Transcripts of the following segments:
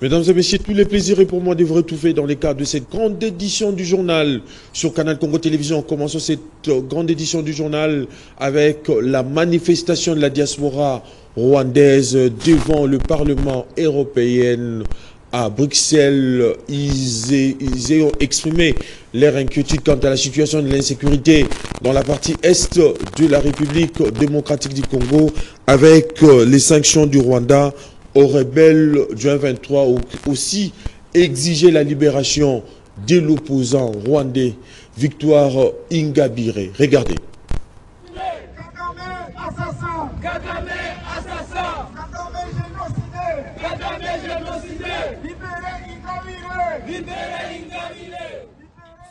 Mesdames et messieurs, tous les plaisirs et pour moi de vous retrouver dans les cadres de cette grande édition du journal sur Canal Congo Télévision. Commençons cette grande édition du journal avec la manifestation de la diaspora rwandaise devant le Parlement européen à Bruxelles. Ils ont exprimé leur inquiétude quant à la situation de l'insécurité dans la partie est de la République démocratique du Congo avec les sanctions du Rwanda aux rebelles du 23, aussi exiger la libération de l'opposant rwandais Victoire Ingabire. Regardez.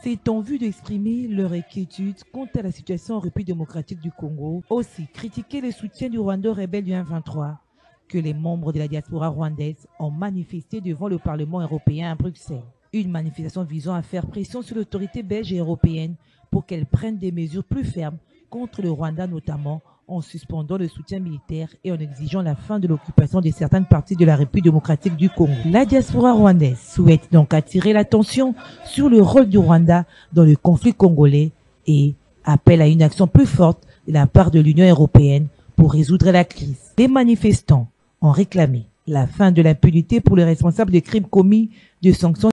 C'est en vue d'exprimer leur inquiétude quant à la situation en République démocratique du Congo, aussi critiquer le soutien du Rwanda aux rebelles du 23, que les membres de la diaspora rwandaise ont manifesté devant le Parlement européen à Bruxelles. Une manifestation visant à faire pression sur l'autorité belge et européenne pour qu'elle prenne des mesures plus fermes contre le Rwanda, notamment en suspendant le soutien militaire et en exigeant la fin de l'occupation de certaines parties de la République démocratique du Congo. La diaspora rwandaise souhaite donc attirer l'attention sur le rôle du Rwanda dans le conflit congolais et appelle à une action plus forte de la part de l'Union européenne pour résoudre la crise. Les manifestants ont réclamé la fin de l'impunité pour les responsables des crimes commis, de sanctions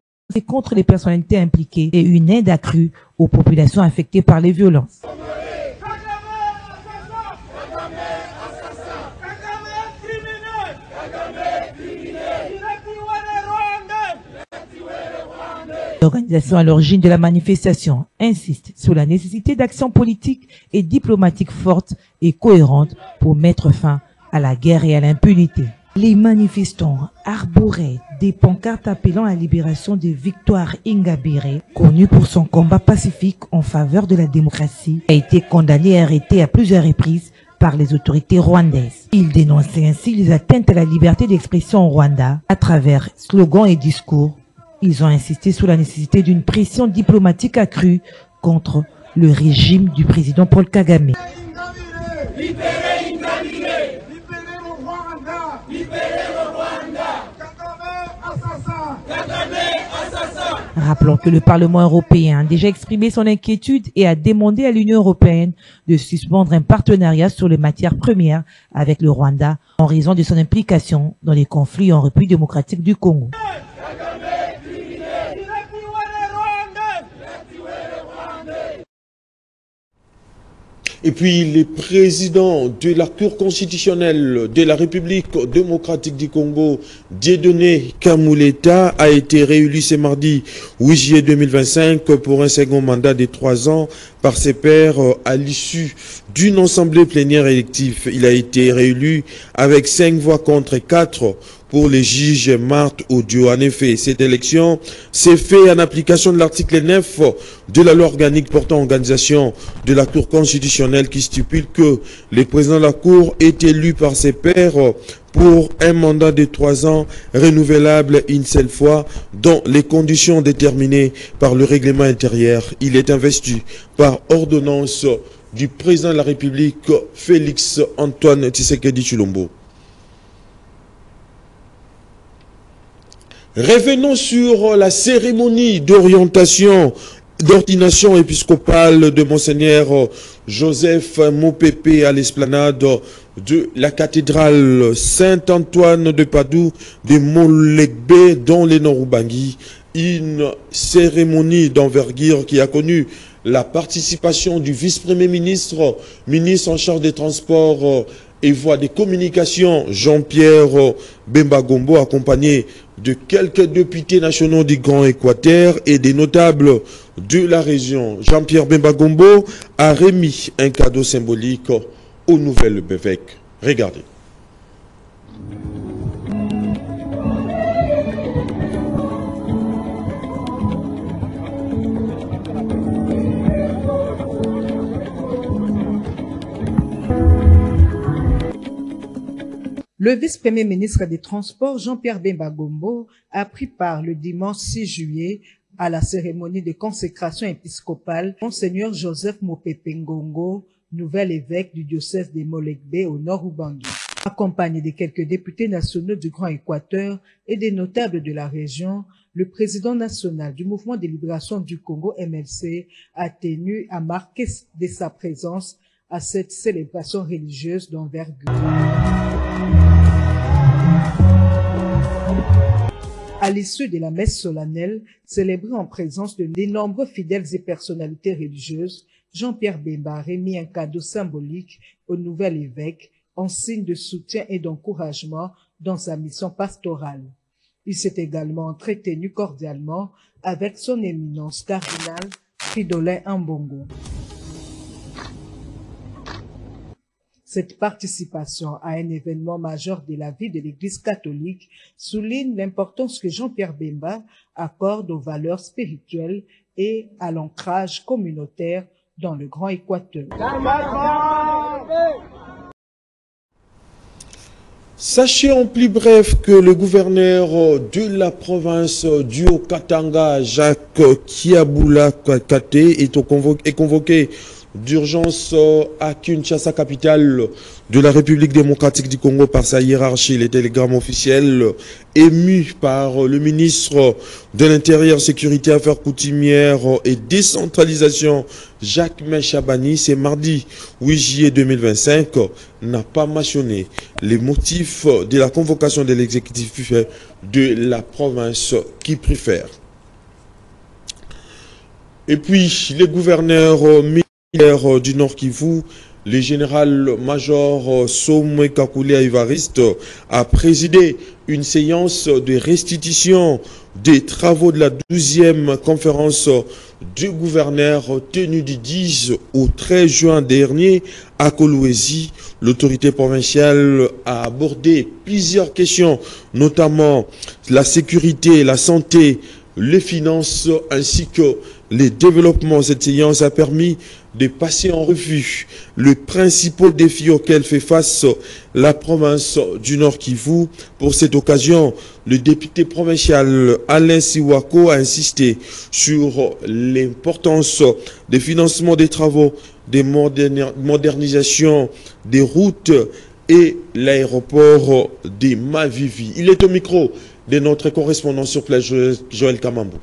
contre les personnalités impliquées et une aide accrue aux populations affectées par les violences. L'organisation à l'origine de la manifestation insiste sur la nécessité d'actions politiques et diplomatiques fortes et cohérentes pour mettre fin à la guerre et à l'impunité. Les manifestants arboraient des pancartes appelant à la libération de Victoire Ingabire, connu pour son combat pacifique en faveur de la démocratie, a été condamné et arrêté à plusieurs reprises par les autorités rwandaises. Ils dénonçaient ainsi les atteintes à la liberté d'expression au Rwanda à travers slogans et discours. Ils ont insisté sur la nécessité d'une pression diplomatique accrue contre le régime du président Paul Kagame. Rappelons que le Parlement européen a déjà exprimé son inquiétude et a demandé à l'Union européenne de suspendre un partenariat sur les matières premières avec le Rwanda en raison de son implication dans les conflits en République démocratique du Congo. Et puis, le président de la Cour constitutionnelle de la République démocratique du Congo, Dieudonné Kamuleta, a été réélu ce mardi 8 juillet 2025 pour un second mandat de 3 ans par ses pairs à l'issue d'une assemblée plénière élective. Il a été réélu avec 5 voix contre 4 pour les juges Marthe Audio. En effet, cette élection s'est faite en application de l'article 9 de la loi organique portant organisation de la Cour constitutionnelle qui stipule que le président de la Cour est élu par ses pairs pour un mandat de 3 ans renouvelable une seule fois dans les conditions déterminées par le règlement intérieur. Il est investi par ordonnance du président de la République Félix Antoine Tshisekedi Tshilombo. Revenons sur la cérémonie d'ordination épiscopale de Monseigneur Joseph Mopepe à l'esplanade de la cathédrale Saint-Antoine de Padoue de Molegbe dans les Nord-Ubangi. Une cérémonie d'envergure qui a connu la participation du vice-premier ministre, ministre en charge des transports et voies des communications, Jean-Pierre Bemba Gombo, accompagné de quelques députés nationaux du Grand Équateur et des notables de la région. Jean-Pierre Bemba Gombo a remis un cadeau symbolique au nouvel évêque. Regardez. Le vice-premier ministre des Transports, Jean-Pierre Bemba Gombo, a pris part le dimanche 6 juillet à la cérémonie de consécration épiscopale Monseigneur Joseph Mopepe Ngongo, nouvel évêque du diocèse de Molegbe au Nord-Ubangi. Accompagné de quelques députés nationaux du Grand Équateur et des notables de la région, le président national du Mouvement de libération du Congo, MLC, a tenu à marquer de sa présence à cette célébration religieuse d'envergure. À l'issue de la messe solennelle, célébrée en présence de nombreux fidèles et personnalités religieuses, Jean-Pierre Bemba a remis un cadeau symbolique au nouvel évêque en signe de soutien et d'encouragement dans sa mission pastorale. Il s'est également entretenu cordialement avec son éminence cardinal Fridolin Ambongo. Cette participation à un événement majeur de la vie de l'Église catholique souligne l'importance que Jean-Pierre Bemba accorde aux valeurs spirituelles et à l'ancrage communautaire dans le Grand Équateur. Sachez en plus bref que le gouverneur de la province du Haut-Katanga, Jacques Kiaboula Kate, est convoqué d'urgence à Kinshasa, capitale de la République démocratique du Congo, par sa hiérarchie. Les télégrammes officiels émus par le ministre de l'Intérieur, Sécurité, Affaires coutumières et Décentralisation, Jacques Chabani, c'est mardi 8 juillet 2025, n'a pas mentionné les motifs de la convocation de l'exécutif de la province qui préfère. Et puis, les gouverneurs du Nord Kivu, le général-major Somé Kakule Ivariste a présidé une séance de restitution des travaux de la 12e conférence du gouverneur tenue du 10 au 13 juin dernier à Kolwezi. L'autorité provinciale a abordé plusieurs questions, notamment la sécurité, la santé, les finances ainsi que les développements. Cette séance a permis de passer en revue le principal défi auquel fait face la province du Nord Kivu. Pour cette occasion, le député provincial Alain Siwako a insisté sur l'importance des financements des travaux de modernisation des routes et l'aéroport de Mavivi. Il est au micro de notre correspondant sur place, Joël Kamambou.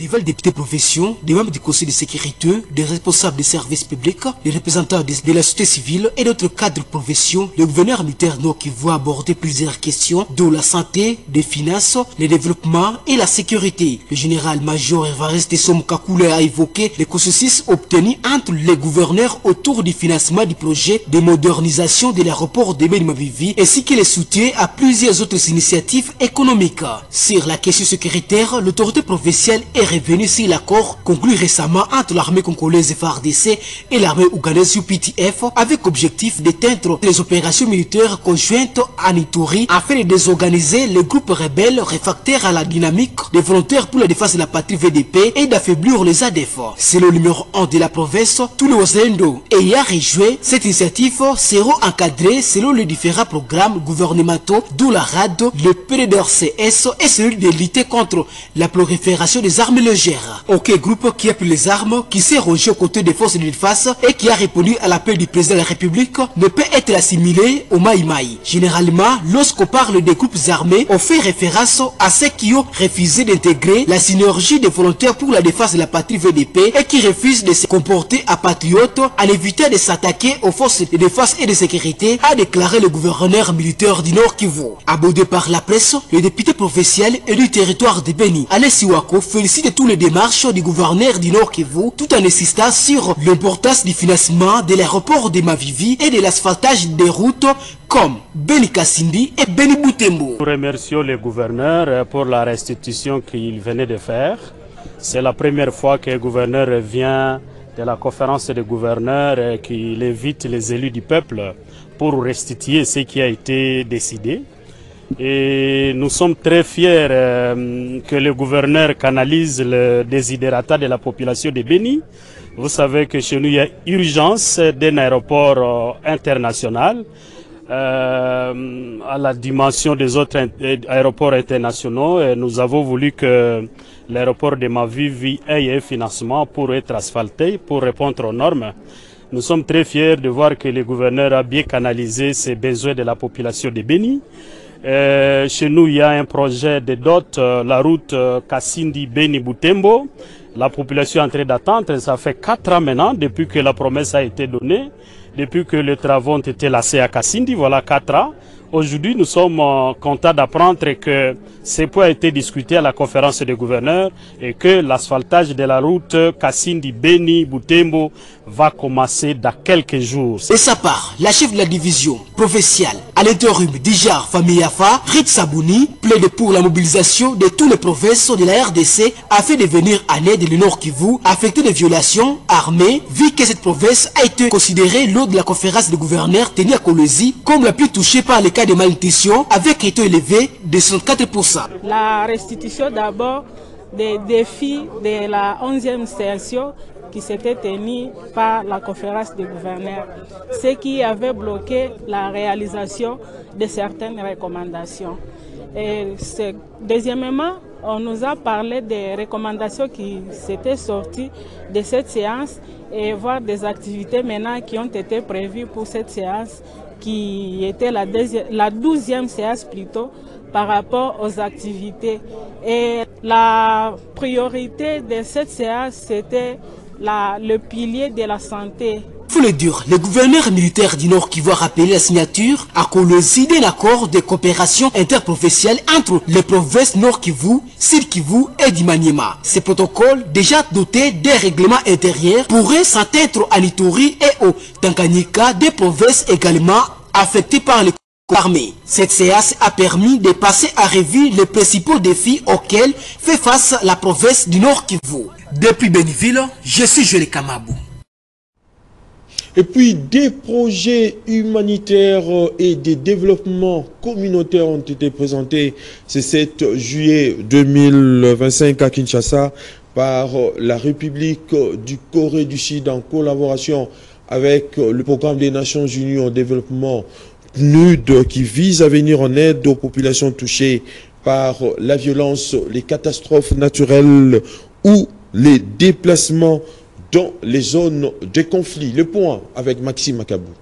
Devant les députés profession, des membres du Conseil de sécurité, des responsables des services publics, des représentants de la société civile et d'autres cadres de profession, le gouverneur militaire Nord Kivu a abordé plusieurs questions, dont la santé, les finances, le développement et la sécurité. Le général-major Evariste Somkakule a évoqué les consensus obtenus entre les gouverneurs autour du financement du projet de modernisation de l'aéroport de Beni-Mavivi, ainsi que les soutiens à plusieurs autres initiatives économiques. Sur la question sécuritaire, l'autorité provinciale est revenu sur l'accord conclu récemment entre l'armée congolaise FARDC et l'armée ougandaise UPTF avec objectif d'éteindre les opérations militaires conjointes à Ituri afin de désorganiser les groupes rebelles réfractaires à la dynamique des volontaires pour la défense de la patrie VDP et d'affaiblir les ADF. C'est le numéro 1 de la province. Tous les Wazalendo ayant rejoint cette initiative seront encadrés selon les différents programmes gouvernementaux, d'où la RAD, le PDRCS et celui de lutter contre la prolifération des armes légères. Aucun groupe qui a pris les armes, qui s'est rangé aux côtés des forces de défense et qui a répondu à l'appel du président de la République ne peut être assimilé au Maïmaï. Généralement, lorsqu'on parle des groupes armés, on fait référence à ceux qui ont refusé d'intégrer la synergie des volontaires pour la défense de la patrie VDP et qui refusent de se comporter à patriotes en évitant de s'attaquer aux forces de défense et de sécurité, a déclaré le gouverneur militaire du Nord Kivu. Abordé par la presse, le député provincial et du territoire de Beni, Alain Siwako, félicite toutes les démarches du gouverneur du Nord Kivu tout en insistant sur l'importance du financement de l'aéroport de Mavivi et de l'asphaltage des routes comme Beni Kassindi et Beni Boutembo. Nous remercions le gouverneur pour la restitution qu'il venait de faire. C'est la première fois que le gouverneur revient de la conférence des gouverneurs qui invite les élus du peuple pour restituer ce qui a été décidé. Et nous sommes très fiers que le gouverneur canalise le desiderata de la population de Beni. Vous savez que chez nous, il y a urgence d'un aéroport international à la dimension des autres aéroports internationaux. Et nous avons voulu que l'aéroport de Mavivi ait un financement pour être asphalté, pour répondre aux normes. Nous sommes très fiers de voir que le gouverneur a bien canalisé ses besoins de la population de Béni. Chez nous, il y a un projet de dot, la route Kassindi-Béni-Boutembo. La population est en train d'attendre, ça fait 4 ans maintenant depuis que la promesse a été donnée, depuis que les travaux ont été lancés à Kassindi, voilà 4 ans. Aujourd'hui, nous sommes contents d'apprendre que ce point a été discuté à la conférence des gouverneurs et que l'asphaltage de la route Kassindi-Béni-Boutembo va commencer dans quelques jours. Et sa part, la chef de la division provinciale à l'intérim d'Ijar Famiyafa, Rit Sabouni, plaide pour la mobilisation de tous les provinces de la RDC afin de venir en aide du Nord Kivu affecté de violations armées, vu que cette province a été considérée lors de la conférence des gouverneurs tenue à Kolwezi comme la plus touchée par les cas de malnutrition avec un taux élevé de 64%. La restitution d'abord des défis de la 11e session qui s'était tenue par la conférence des gouverneurs, ce qui avait bloqué la réalisation de certaines recommandations. Et deuxièmement, on nous a parlé des recommandations qui s'étaient sorties de cette séance et voir des activités maintenant qui ont été prévues pour cette séance qui était la 12e séance plutôt par rapport aux activités. Et la priorité de cette séance, c'était le pilier de la santé. Il faut le dire, le gouverneur militaire du Nord Kivu a rappelé la signature à Kolwezi d'un accord de coopération interprofessionnelle entre les provinces Nord Kivu, Sud Kivu et du Maniema. Ce protocole, déjà doté des règlements intérieurs, pourrait s'atteindre à l'Ituri et au Tanganyika, des provinces également affectées par les armées. Cette séance a permis de passer à revue les principaux défis auxquels fait face la province du Nord Kivu. Depuis Béniville, je suis Joël Kamabou. Et puis des projets humanitaires et des développements communautaires ont été présentés ce 7 juillet 2025 à Kinshasa par la République du Corée du Sud en collaboration avec le programme des Nations Unies en développement PNUD qui vise à venir en aide aux populations touchées par la violence, les catastrophes naturelles ou les déplacements dans les zones de conflit. Le point avec Maxime Makabou.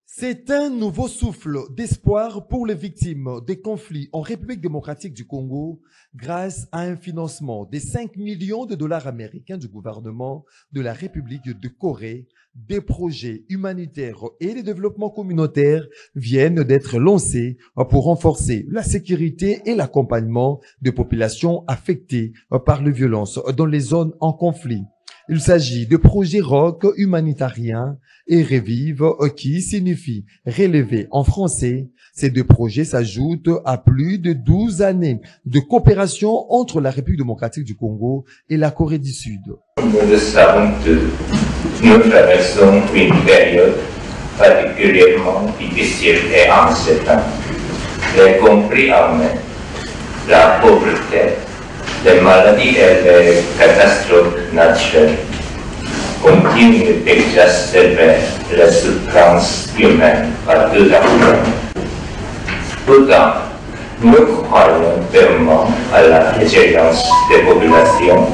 C'est un nouveau souffle d'espoir pour les victimes des conflits en République démocratique du Congo grâce à un financement de 5 millions de dollars américains du gouvernement de la République de Corée. Des projets humanitaires et de développement communautaire viennent d'être lancés pour renforcer la sécurité et l'accompagnement des populations affectées par les violences dans les zones en conflit. Il s'agit de projets ROC humanitariens et Revive qui signifie relever en français. Ces deux projets s'ajoutent à plus de 12 années de coopération entre la République démocratique du Congo et la Corée du Sud. Nous le savons tous, nous traversons une période particulièrement difficile et incertaine. Les conflits armés, la pauvreté, les maladies et les catastrophes naturelles continuent d'exacerber la souffrance humaine partout dans le monde. Pourtant, nous croyons fermement à la résilience des populations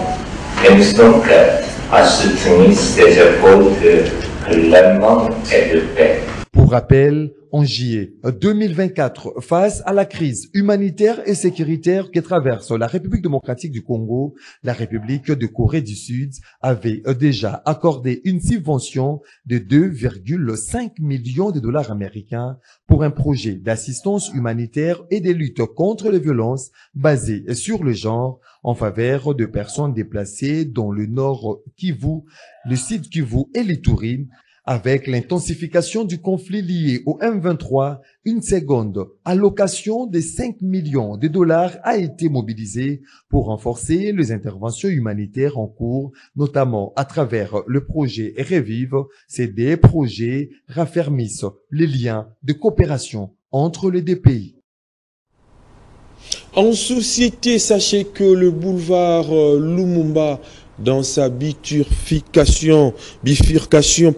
et nous sommes prêts à soutenir ces efforts de clément et de paix. Pour rappel, en juillet 2024, face à la crise humanitaire et sécuritaire que traverse la République démocratique du Congo, la République de Corée du Sud avait déjà accordé une subvention de 2,5 millions de dollars américains pour un projet d'assistance humanitaire et de lutte contre les violences basées sur le genre en faveur de personnes déplacées dans le Nord Kivu, le Sud Kivu et l'Ituri. Avec l'intensification du conflit lié au M23, une seconde allocation de 5 millions de dollars a été mobilisée pour renforcer les interventions humanitaires en cours, notamment à travers le projet Revive. Ces deux projets raffermissent les liens de coopération entre les deux pays. En société, sachez que le boulevard Lumumba, dans sa bifurcation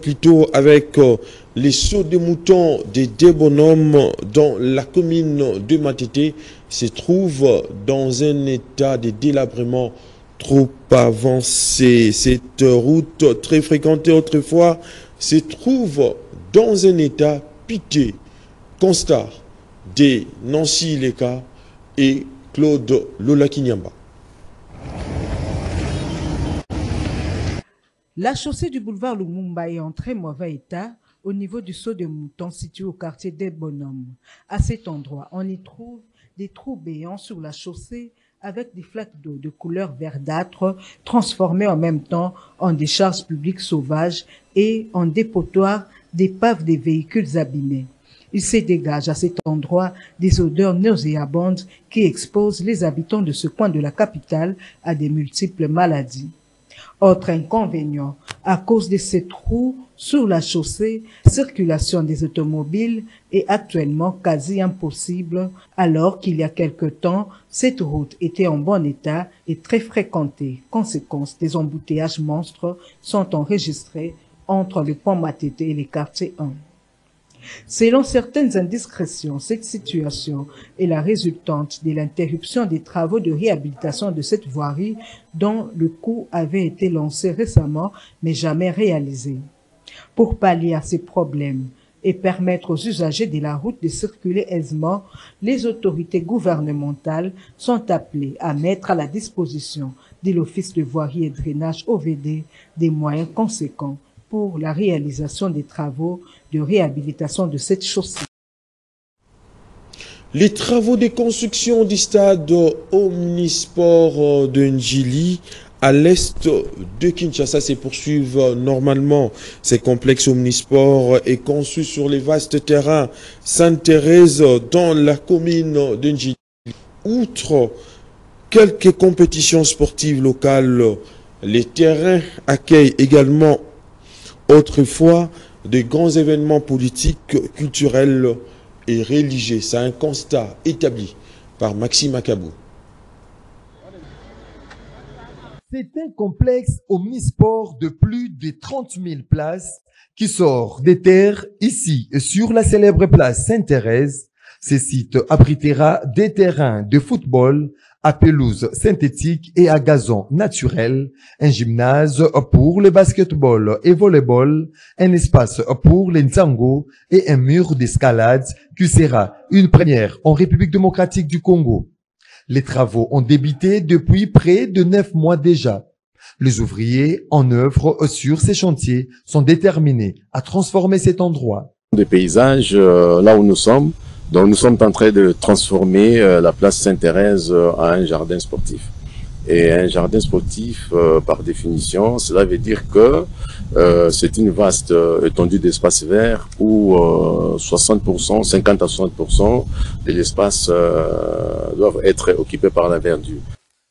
plutôt avec les sauts de moutons des deux bonhommes dans la commune de Matete, se trouve dans un état de délabrement trop avancée. Cette route très fréquentée autrefois se trouve dans un état piteux. Constat de Nancy Leka et Claude Lolakinyamba. La chaussée du boulevard Lumumba est en très mauvais état au niveau du saut de Mouton situé au quartier des Bonhommes. À cet endroit, on y trouve des trous béants sur la chaussée avec des flaques d'eau de couleur verdâtre transformées en même temps en décharges publiques sauvages et en dépotoirs d'épaves des véhicules abîmés. Il se dégage à cet endroit des odeurs nauséabondes qui exposent les habitants de ce coin de la capitale à des multiples maladies. Autre inconvénient, à cause de ces trous sur la chaussée, circulation des automobiles est actuellement quasi impossible, alors qu'il y a quelque temps, cette route était en bon état et très fréquentée. Conséquence, des embouteillages monstres sont enregistrés entre le pont Matete et les quartiers 1. Selon certaines indiscrétions, cette situation est la résultante de l'interruption des travaux de réhabilitation de cette voirie dont le coût avait été lancé récemment mais jamais réalisé. Pour pallier à ces problèmes et permettre aux usagers de la route de circuler aisément, les autorités gouvernementales sont appelées à mettre à la disposition de l'Office de voirie et drainage OVD des moyens conséquents pour la réalisation des travaux de réhabilitation de cette chaussée. Les travaux de construction du stade Omnisport de Njili à l'est de Kinshasa se poursuivent normalement. Ces complexes Omnisport est conçu sur les vastes terrains Sainte-Thérèse dans la commune de Njili. Outre quelques compétitions sportives locales, les terrains accueillent également autrefois de grands événements politiques, culturels et religieux. C'est un constat établi par Maxime Akabou. C'est un complexe omnisport de plus de 30 000 places qui sort des terres ici sur la célèbre place Sainte-Thérèse. Ce site abritera des terrains de football à pelouse synthétique et à gazon naturel, un gymnase pour le basketball et volleyball, un espace pour les nzango et un mur d'escalade qui sera une première en République démocratique du Congo. Les travaux ont débuté depuis près de 9 mois déjà. Les ouvriers en œuvre sur ces chantiers sont déterminés à transformer cet endroit. Des paysages là où nous sommes. Donc nous sommes en train de transformer la place Sainte-Thérèse en un jardin sportif. Et un jardin sportif, par définition, cela veut dire que c'est une vaste étendue d'espace vert où 60%, 50 à 60% de l'espace doivent être occupés par la verdure.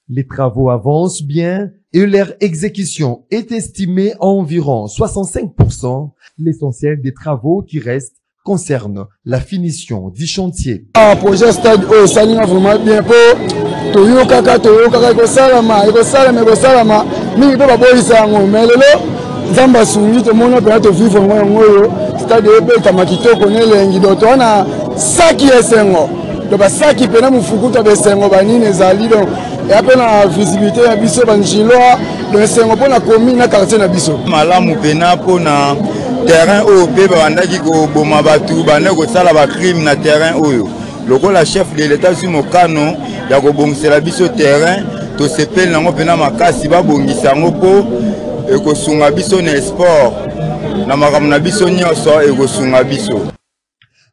Les travaux avancent bien et leur exécution est estimée à environ 65%. L'essentiel des travaux qui restent concerne la finition du chantier. Projet stade au salinga vraiment bien pour toyo kaka ko salama mingi pe baboyisa ngo melelo nzamba sungi to mona pe to vivre ngoyo stade ebe kama kitoko nelengi do to na saki esengo to ba saki pe na mufukuta be sengo banini ezali do et après la visibilité ya biso banjilwa le sengo pona commune na quartier na biso malamu pena pona terrain oyo pe bandaki koboma batu bande kosala bacrime na terrain oyo lokola chef de l'état si mokano ya kobongisela biso terrain tosepeli nango mpena makasi babongisa yango mpo ekosunga biso na sport na makambo na biso nyonso ekosunga biso.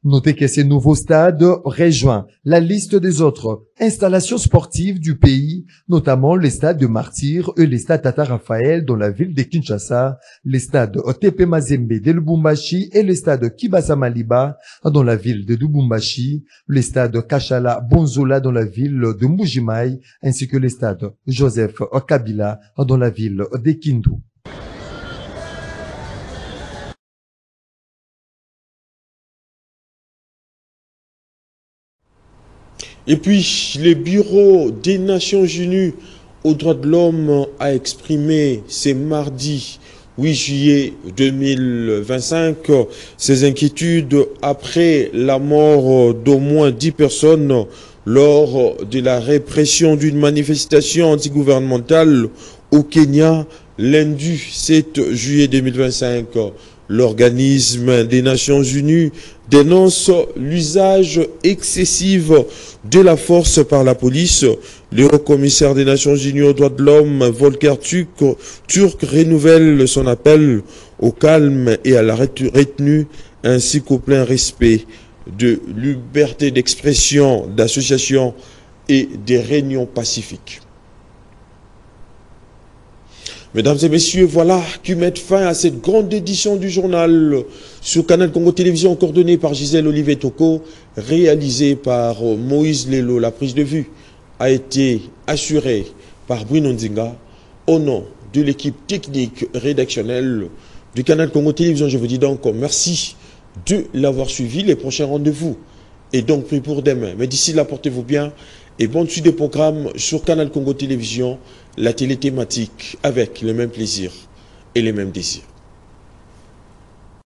Notez que ce nouveau stade rejoint la liste des autres installations sportives du pays, notamment les stades de Martyrs et les stades Tata Raphaël dans la ville de Kinshasa, les stades Tepe Mazembe de Lubumbashi et les stades Kibasa Maliba dans la ville de Lubumbashi, les stades Kachala Bonzola dans la ville de Mbujimaï, ainsi que les stades Joseph Kabila dans la ville de Kindu. Et puis, le Bureau des Nations Unies aux droits de l'homme a exprimé ce mardi 8 juillet 2025 ses inquiétudes après la mort d'au moins 10 personnes lors de la répression d'une manifestation antigouvernementale au Kenya lundi 7 juillet 2025. L'organisme des Nations Unies dénonce l'usage excessif de la force par la police. Le haut-commissaire des Nations Unies aux droits de l'homme, Volker Turk, renouvelle son appel au calme et à la retenue, ainsi qu'au plein respect de liberté d'expression, d'association et des réunions pacifiques. Mesdames et messieurs, voilà qui met fin à cette grande édition du journal sur Canal Congo Télévision, coordonnée par Gisèle Olivier Toko, réalisée par Moïse Lelo. La prise de vue a été assurée par Bruno Nzinga. Au nom de l'équipe technique rédactionnelle du Canal Congo Télévision, je vous dis donc merci de l'avoir suivi. Les prochains rendez-vous est donc pris pour demain. Mais d'ici là, portez-vous bien et bonne suite des programmes sur Canal Congo Télévision, la télé thématique avec le même plaisir et les mêmes désirs.